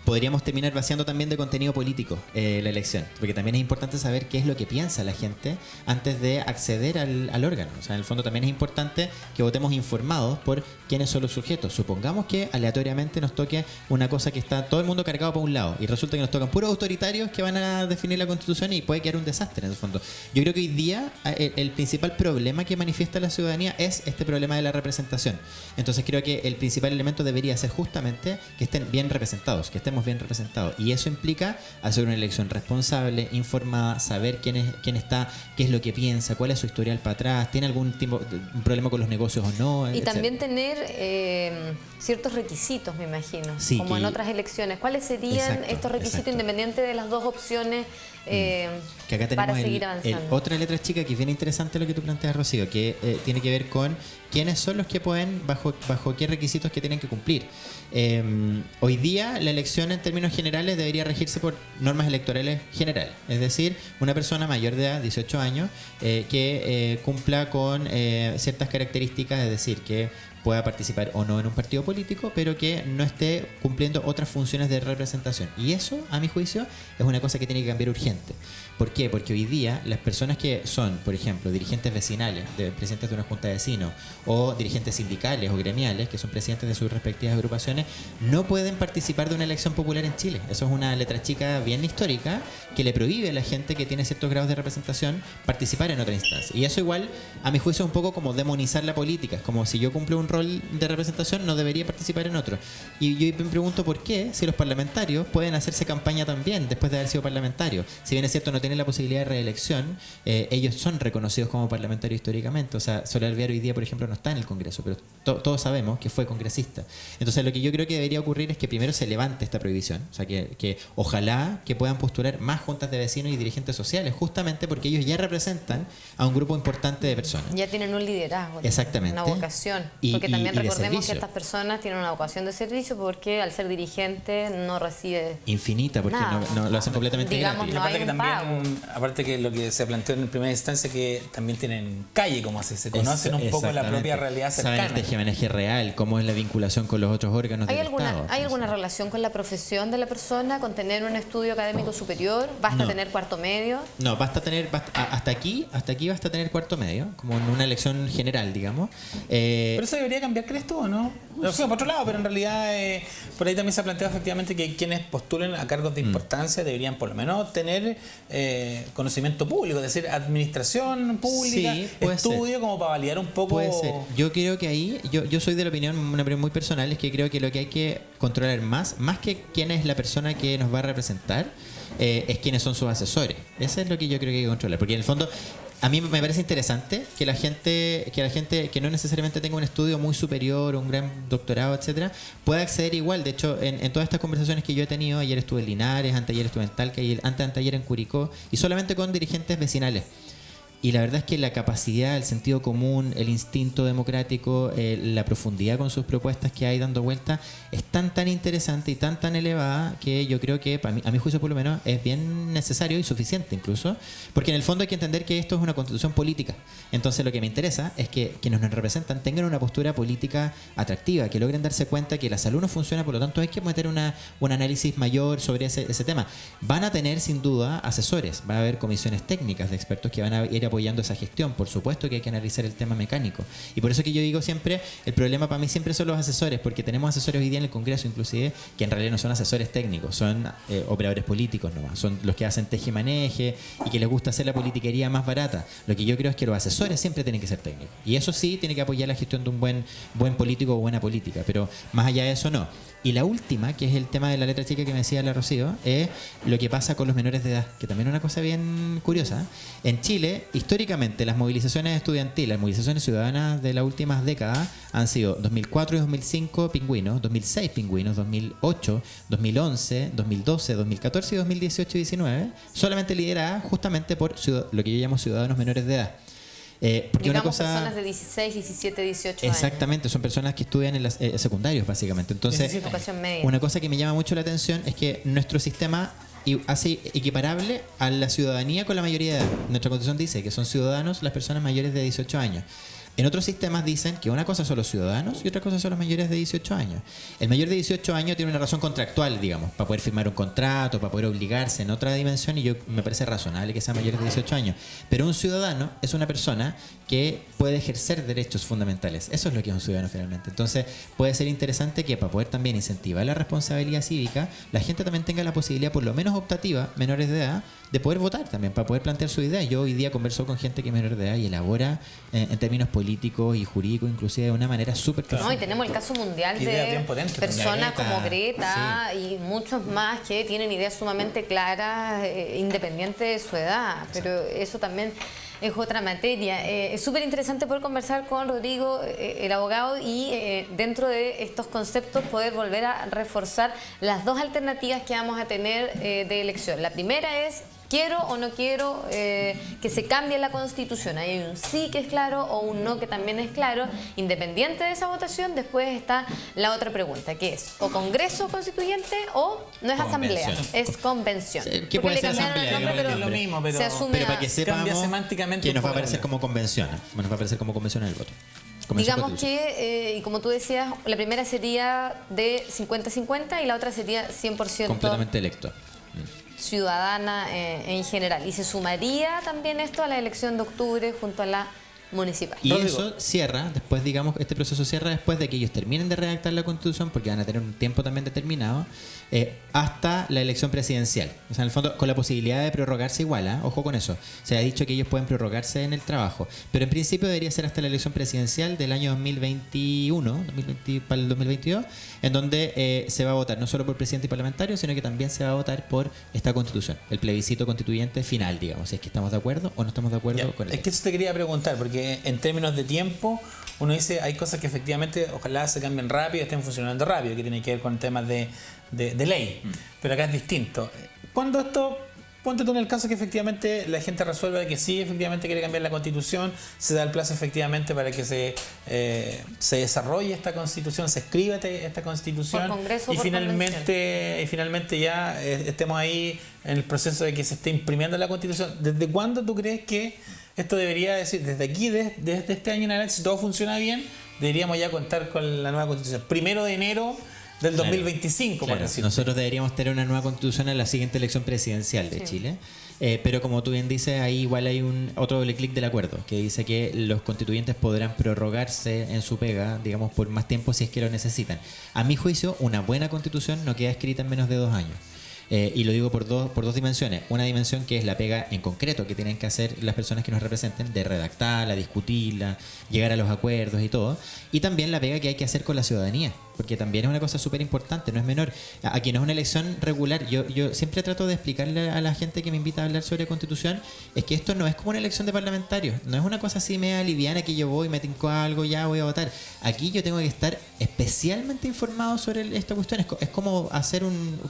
podríamos terminar vaciando también de contenido político la elección, porque también es importante saber qué es lo que piensa la gente antes de acceder al órgano. O sea, en el fondo también es importante que votemos informados por quiénes son los sujetos. Supongamos que aleatoriamente nos toque una cosa que está todo el mundo cargado por un lado y resulta que nos tocan puros autoritarios que van a definir la Constitución y puede quedar un desastre en el fondo. Yo creo que hoy día el principal problema que manifiesta la ciudadanía es este problema de la representación. Entonces creo que el principal elemento debería ser justamente que estén bien representados, que estemos bien representados. Y eso implica hacer una elección responsable, informada, saber quién está, qué es lo que piensa, cuál es su historial para atrás, tiene algún tipo un problema con los negocios o no. Y etcétera. también tener ciertos requisitos, me imagino, Sí, como en otras elecciones. ¿Cuáles serían estos requisitos independientes de las dos opciones que acá tenemos para seguir avanzando? otra letra chica que es bien interesante lo que tú planteas, Rocío, que tiene que ver con quiénes son los que pueden, bajo qué requisitos que tienen que cumplir. Hoy día la elección en términos generales debería regirse por normas electorales generales, es decir, una persona mayor de edad, 18 años, que cumpla con ciertas características, es decir, que pueda participar o no en un partido político, pero que no esté cumpliendo otras funciones de representación. Y eso, a mi juicio, es una cosa que tiene que cambiar urgente. ¿Por qué? Porque hoy día las personas que son, por ejemplo, dirigentes vecinales, presidentes de una junta de vecinos, o dirigentes sindicales o gremiales, que son presidentes de sus respectivas agrupaciones, no pueden participar de una elección popular en Chile. Eso es una letra chica bien histórica que le prohíbe a la gente que tiene ciertos grados de representación participar en otra instancia. Y eso igual, a mi juicio, es un poco como demonizar la política. Es como si yo cumplo un rol de representación, no debería participar en otro. Y yo me pregunto por qué, si los parlamentarios pueden hacerse campaña también después de haber sido parlamentarios. Si bien es cierto, no tienen la posibilidad de reelección, ellos son reconocidos como parlamentarios históricamente. O sea, Soledad Alvear hoy día, por ejemplo, no está en el Congreso, pero todos sabemos que fue congresista. Entonces, lo que yo creo que debería ocurrir es que primero se levante esta prohibición. O sea, que ojalá que puedan postular más juntas de vecinos y dirigentes sociales, justamente porque ellos ya representan a un grupo importante de personas. Ya tienen un liderazgo. Exactamente. Una vocación. Porque también recordemos que estas personas tienen una vocación de servicio porque al ser dirigente no recibe infinita, porque no lo hacen completamente digamos, gratis. no hay un pago. Aparte que lo que se planteó en primera instancia, que también tienen calle, como se conocen un poco la propia realidad cercana. Saben el tejemaneje real, cómo es la vinculación con los otros órganos del Estado. ¿Hay alguna relación con la profesión de la persona, con tener un estudio académico superior? ¿Basta tener cuarto medio? No, hasta aquí basta tener cuarto medio, como en una elección general, digamos. Pero eso debería cambiar, ¿crees tú o no? O sea, por otro lado, pero en realidad por ahí también se ha planteado efectivamente que quienes postulen a cargos de importancia deberían por lo menos tener conocimiento público, es decir, administración pública, sí, estudio, como para validar un poco. Puede ser. Yo creo que ahí, yo soy de la opinión, una opinión muy personal, es que creo que lo que hay que controlar más que quién es la persona que nos va a representar, es quiénes son sus asesores. Eso es lo que yo creo que hay que controlar, porque en el fondo a mí me parece interesante que la gente que no necesariamente tenga un estudio muy superior, un gran doctorado, etcétera, pueda acceder igual. De hecho, en todas estas conversaciones que yo he tenido, ayer estuve en Linares, anteayer estuve en Talca y anteayer en Curicó, y solamente con dirigentes vecinales. Y la verdad es que la capacidad, el sentido común, el instinto democrático, la profundidad con sus propuestas que hay dando vuelta es tan interesante y tan elevada que yo creo que, a mi juicio por lo menos, es bien necesario y suficiente incluso, porque en el fondo hay que entender que esto es una constitución política. Entonces lo que me interesa es que quienes nos representan tengan una postura política atractiva, que logren darse cuenta que la salud no funciona, por lo tanto hay que meter un análisis mayor sobre ese tema. Van a tener sin duda asesores, va a haber comisiones técnicas de expertos que van a ir apoyando esa gestión. Por supuesto que hay que analizar el tema mecánico. Y por eso que yo digo siempre, el problema para mí siempre son los asesores, porque tenemos asesores hoy día en el Congreso, inclusive, que en realidad no son asesores técnicos, son operadores políticos nomás. Son los que hacen teje-maneje y que les gusta hacer la politiquería más barata. Lo que yo creo es que los asesores siempre tienen que ser técnicos. Y eso sí, tiene que apoyar la gestión de un buen político o buena política. Pero más allá de eso, no. Y la última, que es el tema de la letra chica que me decía la Rocío, es lo que pasa con los menores de edad, que también es una cosa bien curiosa. En Chile, históricamente, las movilizaciones estudiantiles, las movilizaciones ciudadanas de las últimas décadas han sido 2004 y 2005 pingüinos, 2006 pingüinos, 2008, 2011, 2012, 2014 y 2018 y 2019, solamente lideradas justamente por lo que yo llamo ciudadanos menores de edad. Porque digamos, una cosa, personas de 16, 17, 18 años. Exactamente, son personas que estudian en los secundarios, básicamente. Entonces, educación media. Una cosa que me llama mucho la atención es que nuestro sistema hace equiparable a la ciudadanía con la mayoría de edad. Nuestra Constitución dice que son ciudadanos las personas mayores de 18 años. En otros sistemas dicen que una cosa son los ciudadanos y otra cosa son los mayores de 18 años. El mayor de 18 años tiene una razón contractual, digamos, para poder firmar un contrato, para poder obligarse en otra dimensión, y me parece razonable que sea mayor de 18 años. Pero un ciudadano es una persona que puede ejercer derechos fundamentales. Eso es lo que es un ciudadano finalmente. Entonces puede ser interesante que para poder también incentivar la responsabilidad cívica, la gente también tenga la posibilidad, por lo menos optativa, menores de edad, de poder votar también, para poder plantear su idea. Yo hoy día converso con gente que es menor de edad y elabora en términos políticos y jurídicos inclusive de una manera súper clara. No, y tenemos el caso mundial de personas como Greta, sí, y muchos más que tienen ideas sumamente claras, independientes de su edad, pero eso también es otra materia. Es súper interesante poder conversar con Rodrigo, el abogado, y dentro de estos conceptos poder volver a reforzar las dos alternativas que vamos a tener de elección. La primera es: ¿quiero o no quiero que se cambie la Constitución? Hay un sí que es claro o un no que también es claro. Independiente de esa votación, después está la otra pregunta, que es o Congreso Constituyente o no es Asamblea, es Convención. Sí, que puede ser Asamblea, pero lo mismo, pero se asume pero para que sepamos que nos va a aparecer como convención. Nos va a aparecer como convención en el voto. Digamos que, y como tú decías, la primera sería de 50-50 y la otra sería 100% completamente electo. Ciudadana en general. Y se sumaría también esto a la elección de octubre junto a la municipal. Y eso cierra, después, digamos, este proceso cierra después de que ellos terminen de redactar la Constitución, porque van a tener un tiempo también determinado, hasta la elección presidencial. O sea, en el fondo, con la posibilidad de prorrogarse igual, ojo con eso. Se ha dicho que ellos pueden prorrogarse en el trabajo, pero en principio debería ser hasta la elección presidencial del año 2021, para el 2022, en donde se va a votar no solo por presidente y parlamentario, sino que también se va a votar por esta Constitución, el plebiscito constituyente final, digamos, si es que estamos de acuerdo o no estamos de acuerdo con el texto. Es que eso te quería preguntar, porque en términos de tiempo, uno dice hay cosas que efectivamente ojalá se cambien rápido, estén funcionando rápido, que tienen que ver con temas de ley, pero acá es distinto. Cuando esto, ponte tú en el caso que efectivamente la gente resuelva que sí, efectivamente quiere cambiar la Constitución, se da el plazo efectivamente para que se desarrolle esta Constitución, se escriba esta Constitución, por Congreso, y finalmente ya estemos ahí en el proceso de que se esté imprimiendo la Constitución. ¿Desde cuándo tú crees que esto debería decir? Desde aquí, desde este año en adelante, si todo funciona bien, deberíamos ya contar con la nueva Constitución. 1 de enero del 2025, claro. por decirlo. Nosotros deberíamos tener una nueva Constitución en la siguiente elección presidencial de Chile. Pero como tú bien dices, ahí igual hay otro doble clic del acuerdo, que dice que los constituyentes podrán prorrogarse en su pega, digamos, por más tiempo si es que lo necesitan. A mi juicio, una buena Constitución no queda escrita en menos de 2 años. Y lo digo por dos dimensiones. Una dimensión que es la pega en concreto que tienen que hacer las personas que nos representen, de redactarla, discutirla, llegar a los acuerdos y todo. Y también la pega que hay que hacer con la ciudadanía, porque también es una cosa súper importante, no es menor. Aquí no es una elección regular. Yo siempre trato de explicarle a la gente que me invita a hablar sobre Constitución, es que esto no es como una elección de parlamentarios, no es una cosa así media liviana que yo voy, me tinco algo, ya voy a votar. Aquí yo tengo que estar especialmente informado sobre esta cuestión. Es como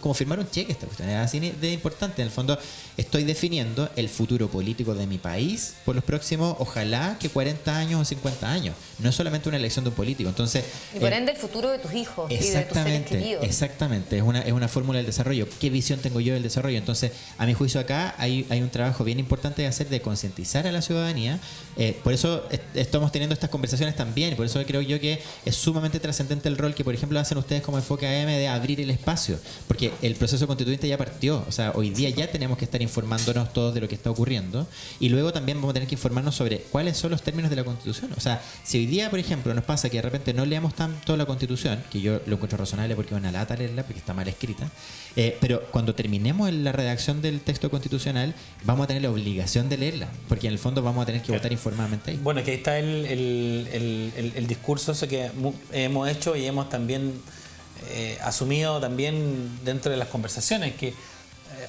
como firmar un cheque esta cuestión, es así de importante. En el fondo estoy definiendo el futuro político de mi país por los próximos, ojalá que 40 años o 50 años. No es solamente una elección de un político. Entonces, y por ende el futuro de tus hijos y de tus seres queridos. Exactamente, es una fórmula del desarrollo. ¿Qué visión tengo yo del desarrollo? Entonces, a mi juicio acá hay un trabajo bien importante de hacer, de concientizar a la ciudadanía. Por eso estamos teniendo estas conversaciones también, por eso creo yo que es sumamente trascendente el rol que, por ejemplo, hacen ustedes como Enfoque AM de abrir el espacio, porque el proceso constituyente ya partió. O sea, hoy día ya tenemos que estar informándonos todos de lo que está ocurriendo, y luego también vamos a tener que informarnos sobre cuáles son los términos de la Constitución. O sea, si hoy día, por ejemplo, nos pasa que de repente no leamos tanto la Constitución, que yo lo encuentro razonable porque es una lata leerla, porque está mal escrita, pero cuando terminemos la redacción del texto constitucional, vamos a tener la obligación de leerla, porque en el fondo vamos a tener que votar informadamente ahí. Bueno, que ahí está el discurso ese que hemos hecho y hemos también asumido también dentro de las conversaciones, que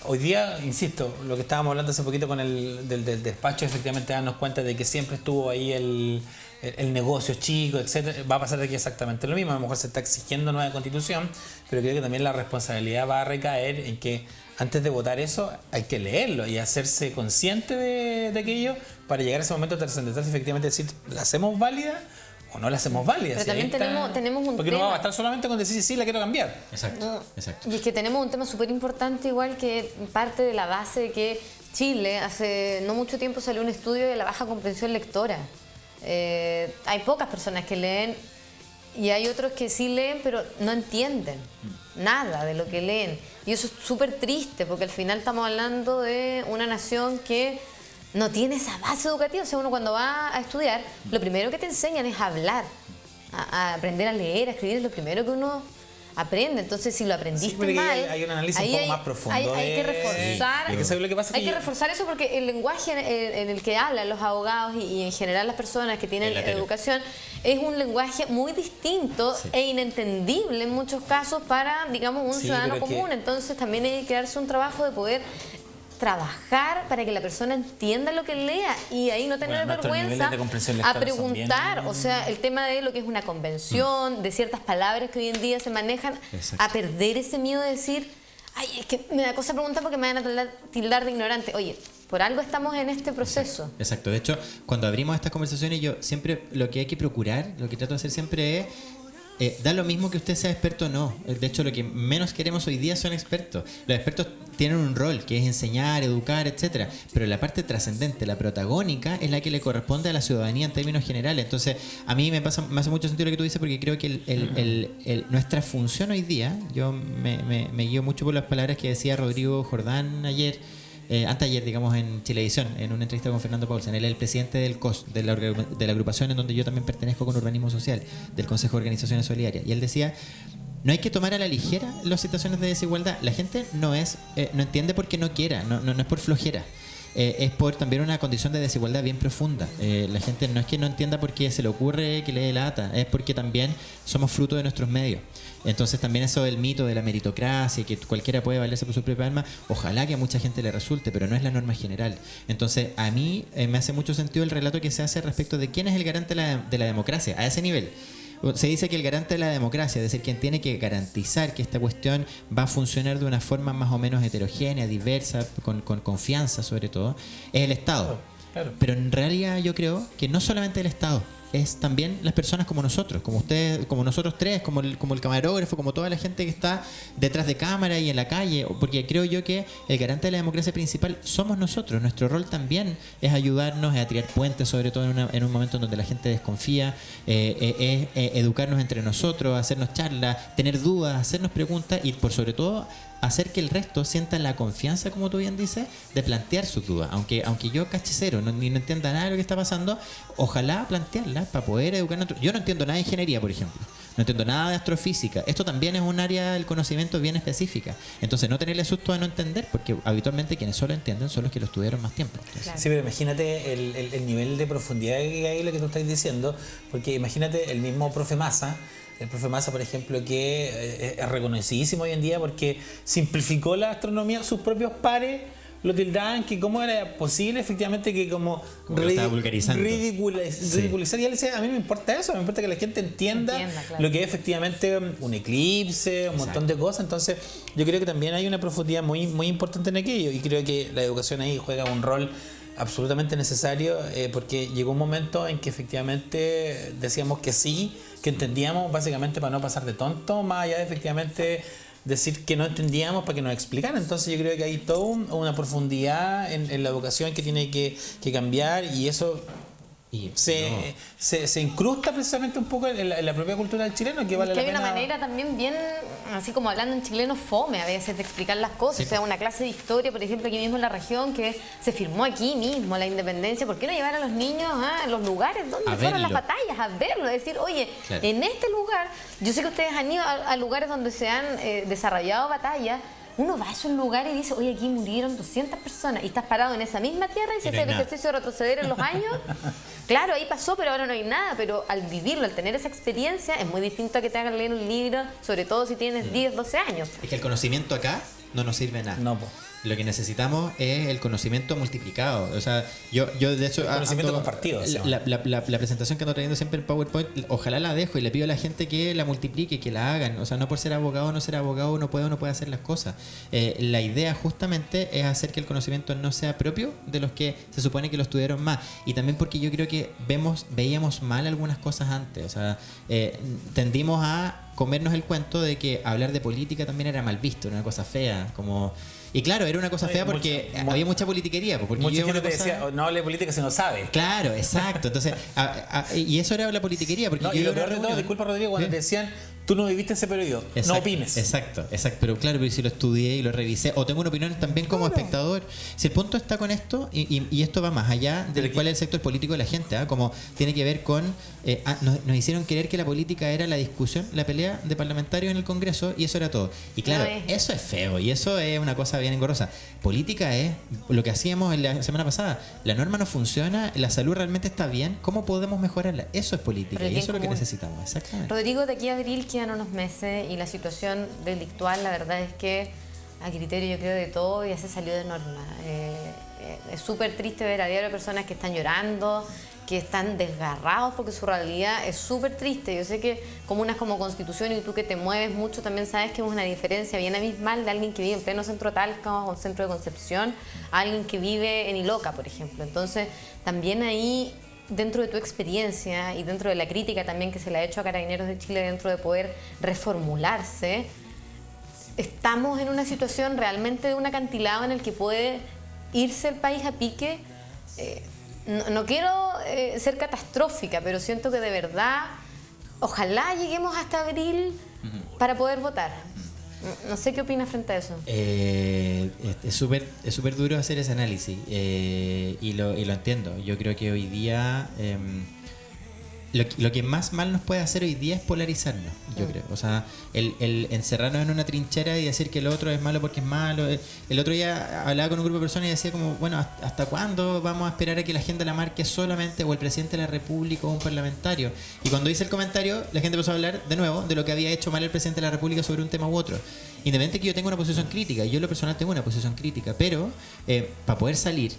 hoy día, insisto, lo que estábamos hablando hace poquito con del despacho, efectivamente darnos cuenta de que siempre estuvo ahí el negocio chico, etcétera. Va a pasar aquí exactamente lo mismo. A lo mejor se está exigiendo nueva Constitución, pero creo que también la responsabilidad va a recaer en que antes de votar eso hay que leerlo y hacerse consciente de aquello para llegar a ese momento trascendental, efectivamente decir, ¿la hacemos válida o no la hacemos válida? Pero también tenemos un porque tema. no va a bastar solamente con decir sí, la quiero cambiar. Exacto. Y es que tenemos un tema súper importante, igual que parte de la base de que Chile, hace no mucho tiempo salió un estudio de la baja comprensión lectora. Hay pocas personas que leen y hay otros que sí leen, pero no entienden nada de lo que leen. Y eso es súper triste, porque al final estamos hablando de una nación que no tiene esa base educativa. O sea, uno cuando va a estudiar, lo primero que te enseñan es a hablar, a aprender a leer, a escribir, es lo primero que uno aprende. Entonces, si lo aprendiste mal, hay un análisis un poco más profundo. Hay que reforzar. Hay que saber lo que pasa. Hay que reforzar eso, porque el lenguaje en el que hablan los abogados y en general las personas que tienen educación es un lenguaje muy distinto e inentendible en muchos casos para, digamos, un ciudadano común. Entonces, también hay que darse un trabajo de poder trabajar para que la persona entienda lo que lea y ahí no tener vergüenza a preguntar. O sea, el tema de lo que es una convención, de ciertas palabras que hoy en día se manejan, a perder ese miedo de decir, ay, es que me da cosa preguntar porque me van a tildar de ignorante. Oye, por algo estamos en este proceso. Exacto. De hecho, cuando abrimos estas conversaciones, yo siempre lo que hay que procurar, lo que trato de hacer siempre es da lo mismo que usted sea experto o no. De hecho, lo que menos queremos hoy día son expertos. Los expertos tienen un rol que es enseñar, educar, etcétera, pero la parte trascendente, la protagónica, es la que le corresponde a la ciudadanía en términos generales. Entonces, a mí me hace mucho sentido lo que tú dices, porque creo que nuestra función hoy día, yo me guío mucho por las palabras que decía Rodrigo Jordán ayer, anteayer, digamos, en Chilevisión, en una entrevista con Fernando Paulsen. Él es el presidente del COS, de la agrupación en donde yo también pertenezco con Urbanismo Social, del Consejo de Organizaciones Solidarias. Y él decía, no hay que tomar a la ligera las situaciones de desigualdad. La gente no entiende porque no quiera, no es por flojera. Es por también una condición de desigualdad bien profunda. La gente no es que no entienda porque se le ocurre que le dé lata, es porque también somos fruto de nuestros medios. Entonces también eso del mito de la meritocracia, que cualquiera puede valerse por su propia alma, ojalá que a mucha gente le resulte, pero no es la norma general. Entonces a mí me hace mucho sentido el relato que se hace respecto de quién es el garante de la democracia, a ese nivel. Se dice que el garante de la democracia, es decir, quien tiene que garantizar que esta cuestión va a funcionar de una forma más o menos heterogénea, diversa, con confianza sobre todo, es el Estado. Claro. Pero en realidad yo creo que no solamente el Estado, es también las personas como nosotros, como ustedes, como nosotros tres, como el camarógrafo, como toda la gente que está detrás de cámara y en la calle, porque creo yo que el garante de la democracia principal somos nosotros. Nuestro rol también es ayudarnos a tirar puentes, sobre todo en un momento en donde la gente desconfía, es educarnos entre nosotros, hacernos charlas, tener dudas, hacernos preguntas y por sobre todo hacer que el resto sienta la confianza, como tú bien dices, de plantear sus dudas. Aunque yo cache cero, ni no entienda nada de lo que está pasando, ojalá plantearlas para poder educar. Yo no entiendo nada de ingeniería, por ejemplo. No entiendo nada de astrofísica. Esto también es un área del conocimiento bien específica. Entonces no tenerle susto a no entender, porque habitualmente quienes solo entienden son los que lo estudiaron más tiempo. Claro. Sí, pero imagínate el nivel de profundidad que hay en lo que tú estás diciendo, porque imagínate el mismo profe Massa. El profe Massa, por ejemplo, que es reconocidísimo hoy en día porque simplificó la astronomía. Sus propios pares lo tildaban que cómo era posible efectivamente que como ridiculizar. Y él decía, a mí no me importa eso, me importa que la gente entienda claro, lo que es efectivamente un eclipse, un montón de cosas. Entonces yo creo que también hay una profundidad muy, muy importante en aquello y creo que la educación ahí juega un rol absolutamente necesario, porque llegó un momento en que efectivamente decíamos que sí, que entendíamos básicamente para no pasar de tonto, más allá de efectivamente decir que no entendíamos para que nos explicaran. Entonces yo creo que hay toda una profundidad en la educación que tiene que cambiar y eso se incrusta precisamente un poco en la propia cultura del chileno, que vale la pena. Hay una manera también bien, así como hablando en chileno, fome a veces de explicar las cosas. Sí. O sea, una clase de historia, por ejemplo, aquí mismo en la región, que se firmó aquí mismo la independencia. ¿Por qué no llevar a los niños a los lugares donde fueron las batallas, a verlo? Es decir, oye, claro, en este lugar, yo sé que ustedes han ido a lugares donde se han desarrollado batallas. Uno va a esos lugares y dice, oye, aquí murieron 200 personas y estás parado en esa misma tierra y se hace el ejercicio de retroceder en los años. Claro, ahí pasó, pero ahora no hay nada. Pero al vivirlo, al tener esa experiencia, es muy distinto a que te hagan leer un libro, sobre todo si tienes 10, 12 años. Es que el conocimiento acá no nos sirve de nada. No, po. Lo que necesitamos es el conocimiento multiplicado. O sea, yo de hecho... El conocimiento compartido. La presentación que ando trayendo siempre en PowerPoint, ojalá la dejo y le pido a la gente que la multiplique, que la hagan. O sea, no por ser abogado o no ser abogado uno puede hacer las cosas. La idea justamente es hacer que el conocimiento no sea propio de los que se supone que lo estudiaron más. Y también porque yo creo que veíamos mal algunas cosas antes. O sea, tendimos a comernos el cuento de que hablar de política también era mal visto, era una cosa fea, como... Y claro, era una cosa fea porque había mucha politiquería. Porque mucha yo gente te cosa... decía, no hable de política si no sabe. Claro, exacto. Entonces, y eso era la politiquería. Porque No, y lo peor de todo, disculpa Rodrigo, cuando te decían, tú no viviste ese periodo, no opines. Exacto. Pero claro, pero si lo estudié y lo revisé, o tengo una opinión también como espectador. Si el punto está con esto, y esto va más allá del cuál es el sector político de la gente, como tiene que ver con, nos hicieron creer que la política era la discusión, la pelea de parlamentarios en el Congreso, y eso era todo. Y claro, eso es feo, y eso es una cosa bien engorrosa. Política es lo que hacíamos en la semana pasada. La norma no funciona, la salud realmente está bien, ¿cómo podemos mejorarla? Eso es política, y eso es lo que necesitamos. Exactamente. Rodrigo, de aquí a abril quedan unos meses y la situación delictual, la verdad es que a criterio yo creo de todo ya se salió de norma. Es súper triste ver a diario personas que están llorando, que están desgarrados porque su realidad es súper triste. Yo sé que comunas como Constitución y tú que te mueves mucho también sabes que es una diferencia bien abismal de alguien que vive en pleno centro de Talca o centro de Concepción a alguien que vive en Iloca, por ejemplo. Entonces también ahí, dentro de tu experiencia y dentro de la crítica también que se le ha hecho a Carabineros de Chile dentro de poder reformularse, estamos en una situación realmente de un acantilado en el que puede irse el país a pique. No quiero ser catastrófica, pero siento que de verdad ojalá lleguemos hasta abril para poder votar. No sé qué opinas frente a eso. Es súper duro hacer ese análisis y lo entiendo. Yo creo que hoy día lo que más mal nos puede hacer hoy día es polarizarnos, yo creo. O sea, el encerrarnos en una trinchera y decir que el otro es malo porque es malo. El otro día hablaba con un grupo de personas y decía como, bueno, ¿hasta cuándo vamos a esperar a que la gente la marque solamente o el presidente de la República o un parlamentario? Y cuando hice el comentario, la gente empezó a hablar de nuevo de lo que había hecho mal el presidente de la República sobre un tema u otro. Independientemente que yo tenga una posición crítica, yo en lo personal tengo una posición crítica, pero para poder salir,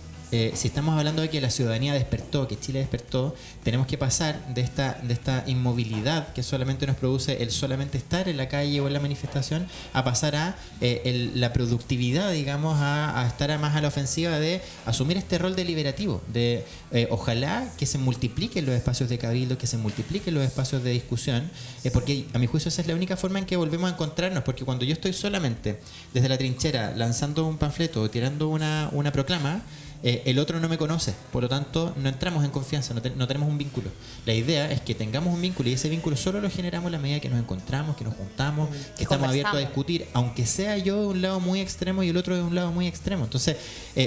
si estamos hablando de que la ciudadanía despertó, que Chile despertó, tenemos que pasar de esta inmovilidad que solamente nos produce el solamente estar en la calle o en la manifestación, a pasar a la productividad, digamos, a estar más a la ofensiva de asumir este rol deliberativo, de ojalá que se multipliquen los espacios de cabildo, que se multipliquen los espacios de discusión, porque a mi juicio esa es la única forma en que volvemos a encontrarnos, porque cuando yo estoy solamente desde la trinchera lanzando un panfleto o tirando una proclama, el otro no me conoce, por lo tanto no entramos en confianza, no tenemos un vínculo. La idea es que tengamos un vínculo, y ese vínculo solo lo generamos en la medida que nos encontramos, que nos juntamos, que estamos abiertos a discutir, aunque sea yo de un lado muy extremo y el otro de un lado muy extremo. Entonces,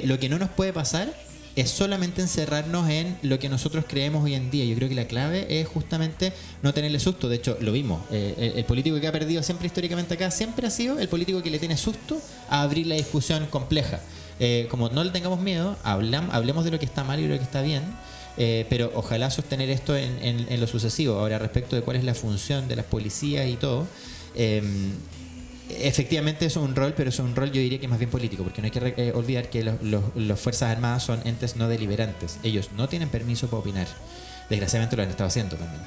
lo que no nos puede pasar es solamente encerrarnos en lo que nosotros creemos hoy en día. Yo creo que la clave es justamente no tenerle susto. De hecho, lo vimos. El político que ha perdido siempre históricamente acá siempre ha sido el político que le tiene susto a abrir la discusión compleja. Como no le tengamos miedo, hablemos de lo que está mal y de lo que está bien, pero ojalá sostener esto en lo sucesivo. Ahora, respecto de cuál es la función de las policías y todo, efectivamente eso es un rol, pero eso es un rol, yo diría que más bien político, porque no hay que olvidar que las Fuerzas Armadas son entes no deliberantes. Ellos no tienen permiso para opinar. Desgraciadamente lo han estado haciendo también,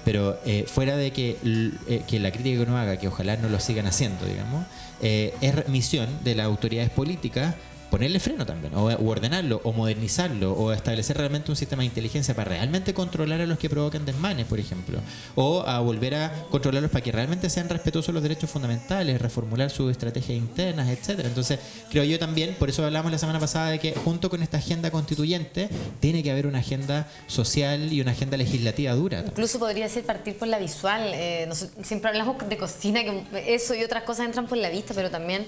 pero fuera de que la crítica que uno haga, que ojalá no lo sigan haciendo, digamos, es misión de las autoridades políticas ponerle freno también, o ordenarlo, o modernizarlo, o establecer realmente un sistema de inteligencia para realmente controlar a los que provocan desmanes, por ejemplo, o a volver a controlarlos para que realmente sean respetuosos de los derechos fundamentales, reformular sus estrategias internas, etcétera. Entonces, creo yo también, por eso hablamos la semana pasada de que junto con esta agenda constituyente tiene que haber una agenda social y una agenda legislativa dura. Incluso podría ser partir por la visual. Siempre hablamos de cocina, que eso y otras cosas entran por la vista, pero también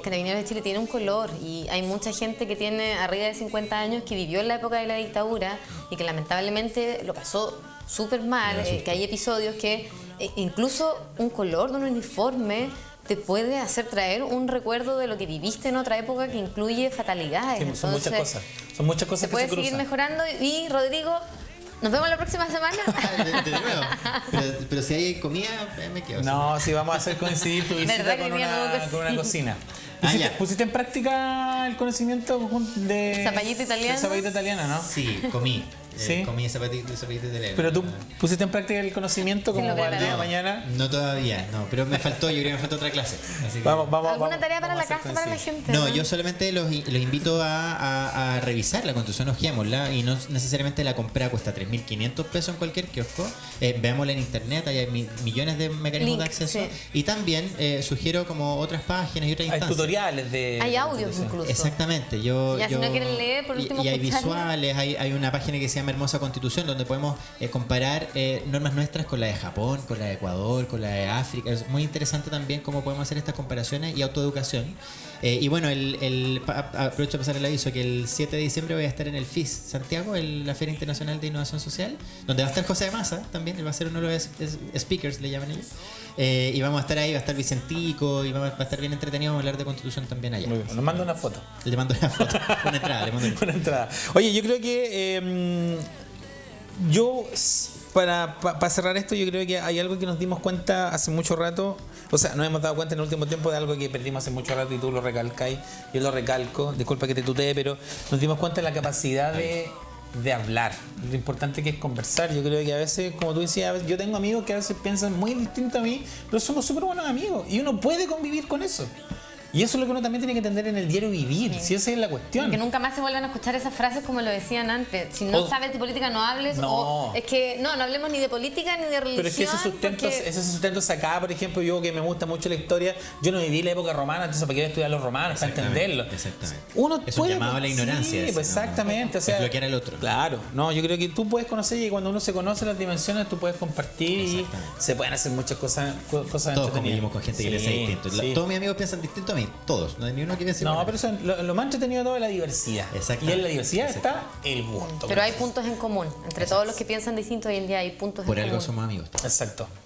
Carabineros de Chile tiene un color, y hay mucha gente que tiene arriba de 50 años que vivió en la época de la dictadura y que lamentablemente lo pasó súper mal, que hay episodios que incluso un color de un uniforme te puede hacer traer un recuerdo de lo que viviste en otra época que incluye fatalidades. Sí, Entonces, son muchas cosas se puede seguir mejorando. Y Rodrigo, nos vemos la próxima semana. De nuevo. Pero si hay comida, me quedo. No, si vamos a hacer coincidir tu visita con una cocina. ¿Pusiste en práctica el conocimiento de zapallito italiano? El zapallito italiano, ¿no? Sí, comí. ¿Sí? Comí zapatillas de Lego. Pero tú pusiste en práctica el conocimiento como lo para el día de preparó. mañana. No todavía, no, pero me faltó, yo creo que me faltó otra clase. Así que- ¿Alguna tarea para vamos la a hacer casa, para la coincidir. gente? No, yo solamente los invito a revisar la Constitución, hojeémosla, y no necesariamente la compra cuesta 3.500 pesos en cualquier kiosco. Veámosla en internet, hay millones de mecanismos de Links, acceso. sí. Y también sugiero como otras páginas y otras Hay instancias. tutoriales de... Hay audios Constitución. incluso. Exactamente, yo Ya, si no quieren leer, por último, y hay escucharla. visuales, hay una página que se llama Hermosa Constitución donde podemos comparar normas nuestras con la de Japón, con la de Ecuador, con la de África. Es muy interesante también cómo podemos hacer estas comparaciones y autoeducación. Y bueno, aprovecho de pasar el aviso que el 7 de diciembre voy a estar en el FIS Santiago, la Feria Internacional de Innovación Social, donde va a estar José de Massa también, él va a ser uno de los speakers, le llaman ellos. Y vamos a estar ahí, va a estar Vicentico y va a estar bien entretenido, vamos a hablar de Constitución también allá. Muy bien, nos manda una foto. Le mando una foto, una entrada, le mando una Una entrada. Oye, yo creo que para cerrar esto, yo creo que hay algo que nos dimos cuenta hace mucho rato. O sea, nos hemos dado cuenta en el último tiempo de algo que perdimos hace mucho rato y tú lo recalcáis. Yo lo recalco, disculpa que te tutee, pero nos dimos cuenta de la capacidad de hablar, lo importante que es conversar. Yo creo que a veces, como tú decías, yo tengo amigos que a veces piensan muy distinto a mí, pero somos súper buenos amigos y uno puede convivir con eso. Y eso es lo que uno también tiene que entender en el diario vivir, Sí. si esa es la cuestión. Que nunca más se vuelvan a escuchar esas frases como lo decían antes. Si no O- sabes de política, no hables. No. O es que no hablemos ni de política ni de religión. Pero es que ese sustento acá, por ejemplo, yo que me gusta mucho la historia, yo no viví la época romana, entonces ¿para qué voy a estudiar los romanos? Para entenderlo. Exactamente. Uno Es un llamado a la ignorancia. Sí, ese, pues ¿no? exactamente. O sea, Es bloquear al otro. Claro, no, yo creo que tú puedes conocer y cuando uno se conoce las dimensiones, tú puedes compartir y Exactamente. se pueden hacer muchas cosas Todos entretenidas. convivimos con gente que piensa distinto. Sí. Todos mis amigos piensan distinto a mí, todos. No hay ni uno que piense No, igual. pero eso, lo más entretenido de todo es la diversidad. Exactamente. Y en la diversidad está Exactamente. el gusto. Pero hay puntos en común. Entre todos los que piensan distinto hoy en día hay puntos Por en algo común. somos amigos. Exacto.